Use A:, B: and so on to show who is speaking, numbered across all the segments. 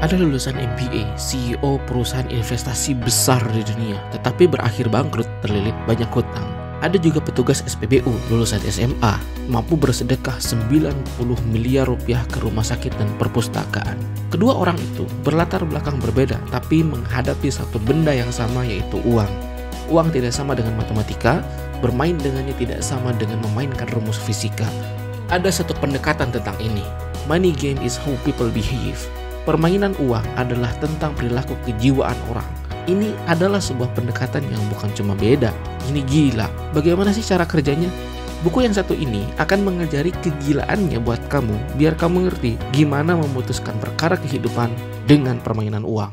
A: Ada lulusan MBA, CEO perusahaan investasi besar di dunia, tetapi berakhir bangkrut terlilit banyak hutang. Ada juga petugas SPBU lulusan SMA, mampu bersedekah 90 miliar rupiah ke rumah sakit dan perpustakaan. Kedua orang itu berlatar belakang berbeda, tapi menghadapi satu benda yang sama, yaitu uang. Uang tidak sama dengan matematika, bermain dengannya tidak sama dengan memainkan rumus fisika. Ada satu pendekatan tentang ini. Money game is how people behave. Permainan uang adalah tentang perilaku kejiwaan orang. Ini adalah sebuah pendekatan yang bukan cuma beda, ini gila. Bagaimana sih cara kerjanya? Buku yang satu ini akan mengajari kegilaannya buat kamu, biar kamu ngerti gimana memutuskan perkara kehidupan dengan permainan uang.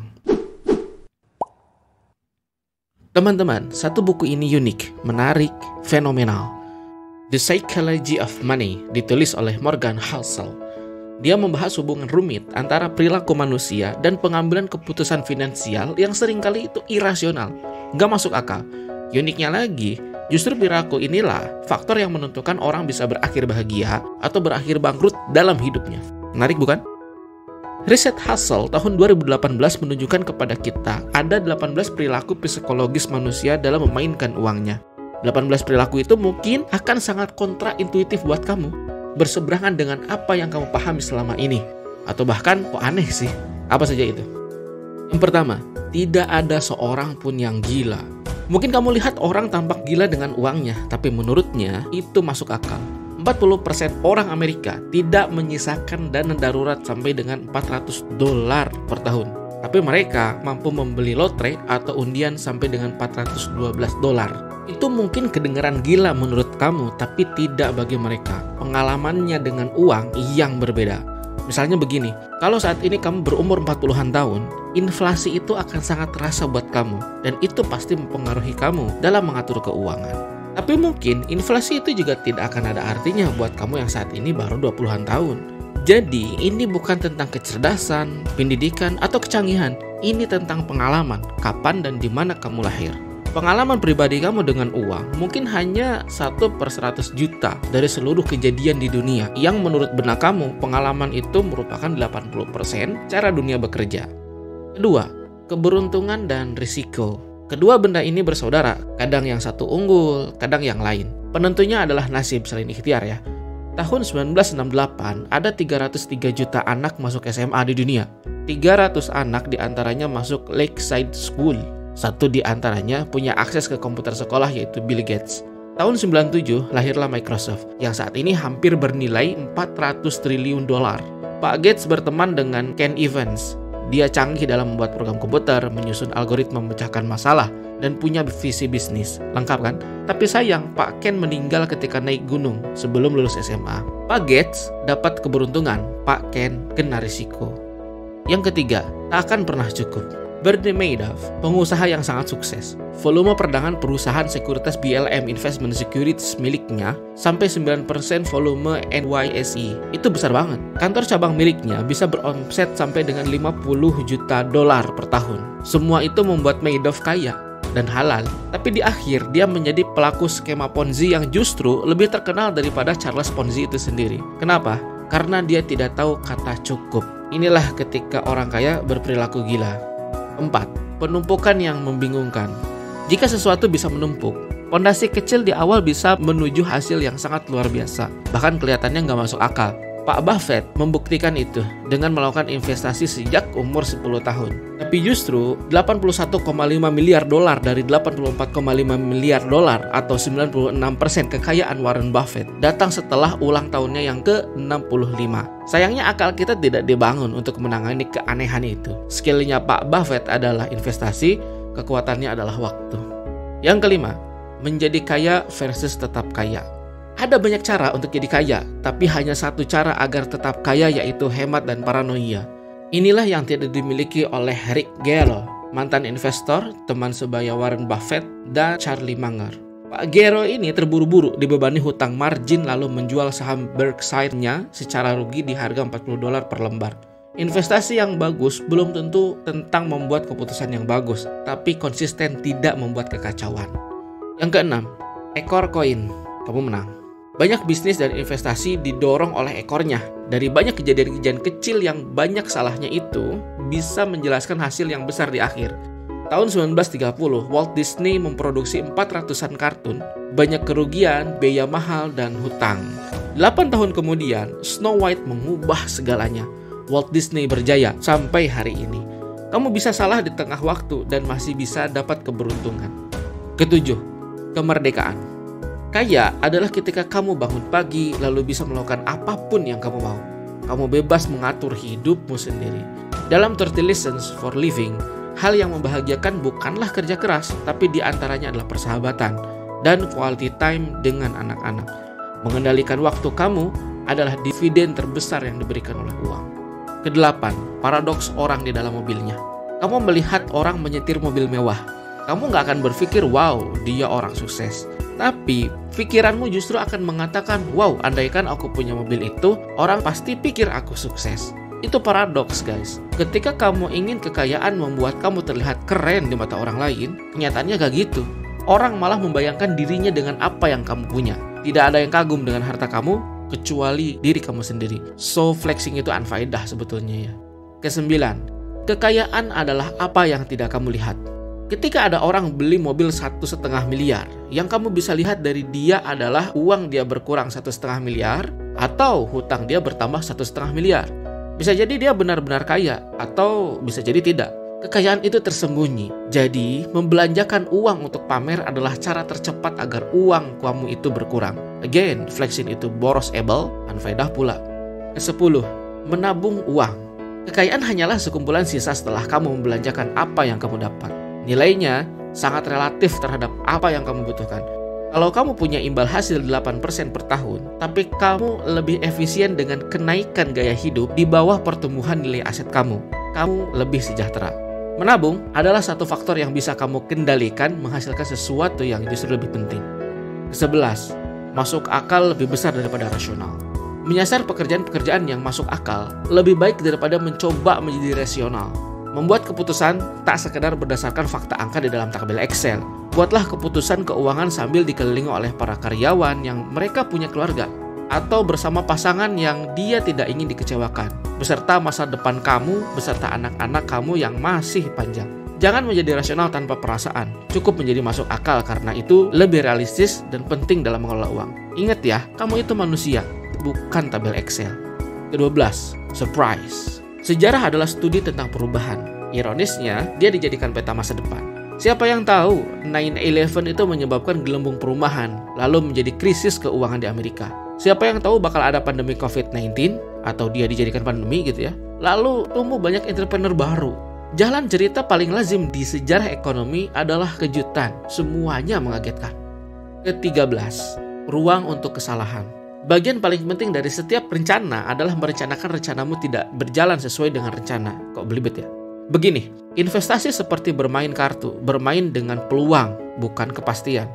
A: Teman-teman, satu buku ini unik, menarik, fenomenal. The Psychology of Money, ditulis oleh Morgan Housel. Dia membahas hubungan rumit antara perilaku manusia dan pengambilan keputusan finansial yang seringkali itu irasional, nggak masuk akal. Uniknya lagi, justru perilaku inilah faktor yang menentukan orang bisa berakhir bahagia atau berakhir bangkrut dalam hidupnya. Menarik bukan? Riset Hassel tahun 2018 menunjukkan kepada kita ada 18 perilaku psikologis manusia dalam memainkan uangnya. 18 perilaku itu mungkin akan sangat kontraintuitif buat kamu, berseberangan dengan apa yang kamu pahami selama ini, atau bahkan kok aneh sih. Apa saja itu? Yang pertama, tidak ada seorang pun yang gila. Mungkin kamu lihat orang tampak gila dengan uangnya, tapi menurutnya itu masuk akal. 40% orang Amerika tidak menyisakan dana darurat sampai dengan $400 per tahun. Tapi mereka mampu membeli lotre atau undian sampai dengan $412. Itu mungkin kedengaran gila menurut kamu, tapi tidak bagi mereka. Pengalamannya dengan uang yang berbeda. Misalnya begini, kalau saat ini kamu berumur 40-an tahun, inflasi itu akan sangat terasa buat kamu, dan itu pasti mempengaruhi kamu dalam mengatur keuangan. Tapi mungkin inflasi itu juga tidak akan ada artinya buat kamu yang saat ini baru 20-an tahun. Jadi ini bukan tentang kecerdasan, pendidikan, atau kecanggihan. Ini tentang pengalaman, kapan dan di mana kamu lahir. Pengalaman pribadi kamu dengan uang mungkin hanya 1/100 juta dari seluruh kejadian di dunia, yang menurut benak kamu pengalaman itu merupakan 80% cara dunia bekerja. Kedua, keberuntungan dan risiko. Kedua benda ini bersaudara, kadang yang satu unggul, kadang yang lain. Penentunya adalah nasib selain ikhtiar ya. Tahun 1968 ada 303 juta anak masuk SMA di dunia. 300 anak diantaranya masuk Lakeside School. Satu di antaranya punya akses ke komputer sekolah, yaitu Bill Gates. Tahun 97 lahirlah Microsoft yang saat ini hampir bernilai $400 triliun. Pak Gates berteman dengan Ken Evans. Dia canggih dalam membuat program komputer, menyusun algoritma memecahkan masalah, dan punya visi bisnis. Lengkap kan? Tapi sayang, Pak Ken meninggal ketika naik gunung sebelum lulus SMA. Pak Gates dapat keberuntungan, Pak Ken kena risiko. Yang ketiga, tak akan pernah cukup. Bernie Madoff, pengusaha yang sangat sukses. Volume perdagangan perusahaan sekuritas BLM Investment Securities miliknya sampai 9% volume NYSE. Itu besar banget. Kantor cabang miliknya bisa beromset sampai dengan $50 juta per tahun. Semua itu membuat Madoff kaya dan halal. Tapi di akhir dia menjadi pelaku skema Ponzi yang justru lebih terkenal daripada Charles Ponzi itu sendiri. Kenapa? Karena dia tidak tahu kata cukup. Inilah ketika orang kaya berperilaku gila. 4. Penumpukan yang membingungkan. Jika sesuatu bisa menumpuk, pondasi kecil di awal bisa menuju hasil yang sangat luar biasa. Bahkan kelihatannya nggak masuk akal. Pak Buffett membuktikan itu dengan melakukan investasi sejak umur 10 tahun. Tapi justru $81,5 miliar dari $84,5 miliar atau 96% kekayaan Warren Buffett datang setelah ulang tahunnya yang ke-65. Sayangnya akal kita tidak dibangun untuk menangani keanehan itu. Skillnya Pak Buffett adalah investasi, kekuatannya adalah waktu. Yang kelima, menjadi kaya versus tetap kaya. Ada banyak cara untuk jadi kaya, tapi hanya satu cara agar tetap kaya, yaitu hemat dan paranoia. Inilah yang tidak dimiliki oleh Rick Gero, mantan investor, teman sebaya Warren Buffett, dan Charlie Munger. Pak Gero ini terburu-buru dibebani hutang margin lalu menjual saham Berkshire-nya secara rugi di harga $40 per lembar. Investasi yang bagus belum tentu tentang membuat keputusan yang bagus, tapi konsisten tidak membuat kekacauan. Yang keenam, ekor koin. Kamu menang. Banyak bisnis dan investasi didorong oleh ekornya. Dari banyak kejadian-kejadian kecil yang banyak salahnya itu, bisa menjelaskan hasil yang besar di akhir. Tahun 1930, Walt Disney memproduksi 400-an kartun, banyak kerugian, biaya mahal, dan hutang. 8 tahun kemudian, Snow White mengubah segalanya. Walt Disney berjaya sampai hari ini. Kamu bisa salah di tengah waktu dan masih bisa dapat keberuntungan. Ketujuh, kemerdekaan. Kaya adalah ketika kamu bangun pagi lalu bisa melakukan apapun yang kamu mau. Kamu bebas mengatur hidupmu sendiri. Dalam 30 Lessons for Living, hal yang membahagiakan bukanlah kerja keras, tapi diantaranya adalah persahabatan dan quality time dengan anak-anak. Mengendalikan waktu kamu adalah dividen terbesar yang diberikan oleh uang. Kedelapan, paradoks orang di dalam mobilnya. Kamu melihat orang menyetir mobil mewah. Kamu nggak akan berpikir, wow, dia orang sukses. Tapi, pikiranmu justru akan mengatakan, wow, andaikan aku punya mobil itu, orang pasti pikir aku sukses. Itu paradoks, guys. Ketika kamu ingin kekayaan membuat kamu terlihat keren di mata orang lain, kenyataannya gak gitu. Orang malah membayangkan dirinya dengan apa yang kamu punya. Tidak ada yang kagum dengan harta kamu, kecuali diri kamu sendiri. So, flexing itu unfaedah sebetulnya ya. Kesembilan, kekayaan adalah apa yang tidak kamu lihat. Ketika ada orang beli mobil 1,5 miliar, yang kamu bisa lihat dari dia adalah uang dia berkurang 1,5 miliar, atau hutang dia bertambah 1,5 miliar. Bisa jadi dia benar-benar kaya, atau bisa jadi tidak. Kekayaan itu tersembunyi. Jadi, membelanjakan uang untuk pamer adalah cara tercepat agar uang kamu itu berkurang. Again, flexing itu boros-able, unfaedah pula. Ke-10, menabung uang. Kekayaan hanyalah sekumpulan sisa setelah kamu membelanjakan apa yang kamu dapat. Nilainya sangat relatif terhadap apa yang kamu butuhkan. Kalau kamu punya imbal hasil 8% per tahun, tapi kamu lebih efisien dengan kenaikan gaya hidup di bawah pertumbuhan nilai aset kamu lebih sejahtera. Menabung adalah satu faktor yang bisa kamu kendalikan menghasilkan sesuatu yang justru lebih penting. Ke-11, masuk akal lebih besar daripada rasional. Menyasar pekerjaan-pekerjaan yang masuk akal lebih baik daripada mencoba menjadi rasional. Membuat keputusan tak sekedar berdasarkan fakta angka di dalam tabel Excel. Buatlah keputusan keuangan sambil dikelilingi oleh para karyawan yang mereka punya keluarga, atau bersama pasangan yang dia tidak ingin dikecewakan, beserta masa depan kamu, beserta anak-anak kamu yang masih panjang. Jangan menjadi rasional tanpa perasaan, cukup menjadi masuk akal karena itu lebih realistis dan penting dalam mengelola uang. Ingat ya, kamu itu manusia, bukan tabel Excel. Ke-12, surprise. Sejarah adalah studi tentang perubahan. Ironisnya, dia dijadikan peta masa depan. Siapa yang tahu 9/11 itu menyebabkan gelembung perumahan, lalu menjadi krisis keuangan di Amerika. Siapa yang tahu bakal ada pandemi COVID-19, atau dia dijadikan pandemi gitu ya. Lalu tumbuh banyak entrepreneur baru. Jalan cerita paling lazim di sejarah ekonomi adalah kejutan. Semuanya mengagetkan. Ke-13, ruang untuk kesalahan. Bagian paling penting dari setiap rencana adalah merencanakan rencanamu tidak berjalan sesuai dengan rencana. Kok belibet ya? Begini, investasi seperti bermain kartu, bermain dengan peluang, bukan kepastian.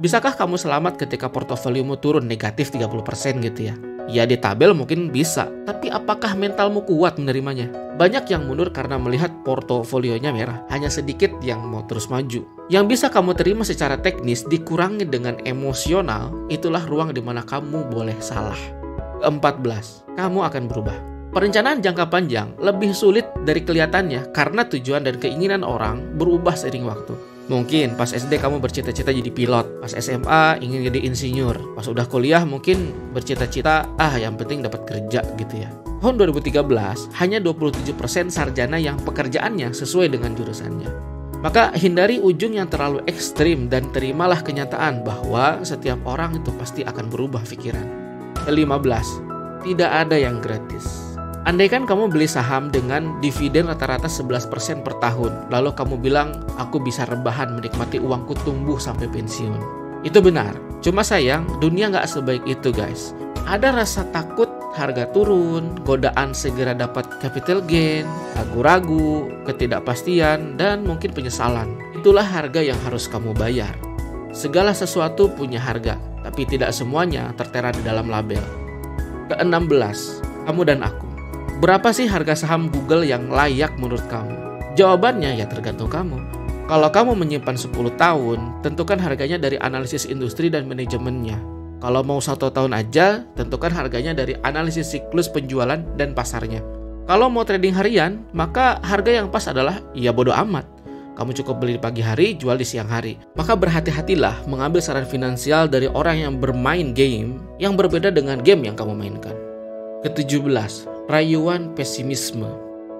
A: Bisakah kamu selamat ketika portofoliomu turun negatif 30% gitu ya? Ya di tabel mungkin bisa, tapi apakah mentalmu kuat menerimanya? Banyak yang mundur karena melihat portofolionya merah, hanya sedikit yang mau terus maju. Yang bisa kamu terima secara teknis dikurangi dengan emosional, itulah ruang di mana kamu boleh salah. Ke-14, kamu akan berubah. Perencanaan jangka panjang lebih sulit dari kelihatannya karena tujuan dan keinginan orang berubah seiring waktu. Mungkin pas SD kamu bercita-cita jadi pilot, pas SMA ingin jadi insinyur, pas udah kuliah mungkin bercita-cita yang penting dapat kerja gitu ya. Tahun 2013 hanya 27% sarjana yang pekerjaannya sesuai dengan jurusannya. Maka hindari ujung yang terlalu ekstrim dan terimalah kenyataan bahwa setiap orang itu pasti akan berubah pikiran. Ke-15, tidak ada yang gratis. Andaikan kamu beli saham dengan dividen rata-rata 11% per tahun, lalu kamu bilang, aku bisa rebahan menikmati uangku tumbuh sampai pensiun. Itu benar, cuma sayang dunia nggak sebaik itu guys. Ada rasa takut harga turun, godaan segera dapat capital gain, ragu-ragu, ketidakpastian, dan mungkin penyesalan. Itulah harga yang harus kamu bayar. Segala sesuatu punya harga, tapi tidak semuanya tertera di dalam label. Ke-16, kamu dan aku. Berapa sih harga saham Google yang layak menurut kamu? Jawabannya ya tergantung kamu. Kalau kamu menyimpan 10 tahun, tentukan harganya dari analisis industri dan manajemennya. Kalau mau 1 tahun aja, tentukan harganya dari analisis siklus penjualan dan pasarnya. Kalau mau trading harian, maka harga yang pas adalah ya bodo amat. Kamu cukup beli di pagi hari, jual di siang hari. Maka berhati-hatilah mengambil saran finansial dari orang yang bermain game yang berbeda dengan game yang kamu mainkan. Ke-17, rayuan pesimisme.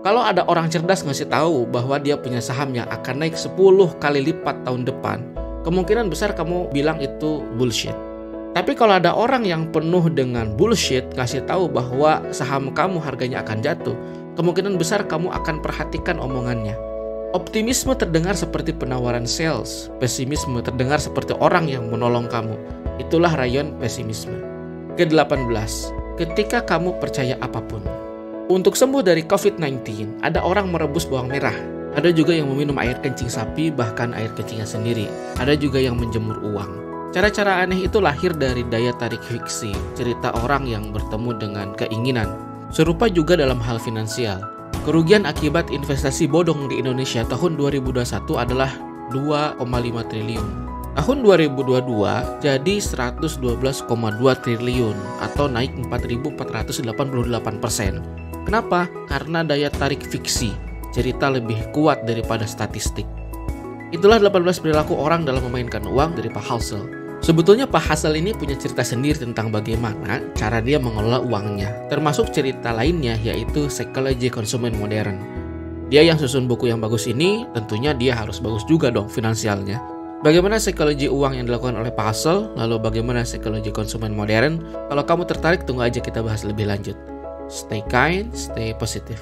A: Kalau ada orang cerdas ngasih tahu bahwa dia punya saham yang akan naik 10 kali lipat tahun depan, kemungkinan besar kamu bilang itu bullshit. Tapi kalau ada orang yang penuh dengan bullshit ngasih tahu bahwa saham kamu harganya akan jatuh, kemungkinan besar kamu akan perhatikan omongannya. Optimisme terdengar seperti penawaran sales, pesimisme terdengar seperti orang yang menolong kamu. Itulah rayuan pesimisme. Ke-18, ketika kamu percaya apapun. Untuk sembuh dari COVID-19, ada orang merebus bawang merah. Ada juga yang meminum air kencing sapi, bahkan air kencingnya sendiri. Ada juga yang menjemur uang. Cara-cara aneh itu lahir dari daya tarik fiksi, cerita orang yang bertemu dengan keinginan. Serupa juga dalam hal finansial. Kerugian akibat investasi bodong di Indonesia tahun 2021 adalah 2,5 triliun. Tahun 2022 jadi 112,2 triliun atau naik 4.488%. Kenapa? Karena daya tarik fiksi, cerita lebih kuat daripada statistik. Itulah 18 perilaku orang dalam memainkan uang dari Pak Halsell. Sebetulnya Pak Halsell ini punya cerita sendiri tentang bagaimana cara dia mengelola uangnya. Termasuk cerita lainnya yaitu Psychology Konsumen Modern. Dia yang susun buku yang bagus ini, tentunya dia harus bagus juga dong finansialnya. Bagaimana psikologi uang yang dilakukan oleh Pak Halsell, lalu bagaimana psikologi konsumen modern? Kalau kamu tertarik, tunggu aja kita bahas lebih lanjut. Stay kind, stay positive.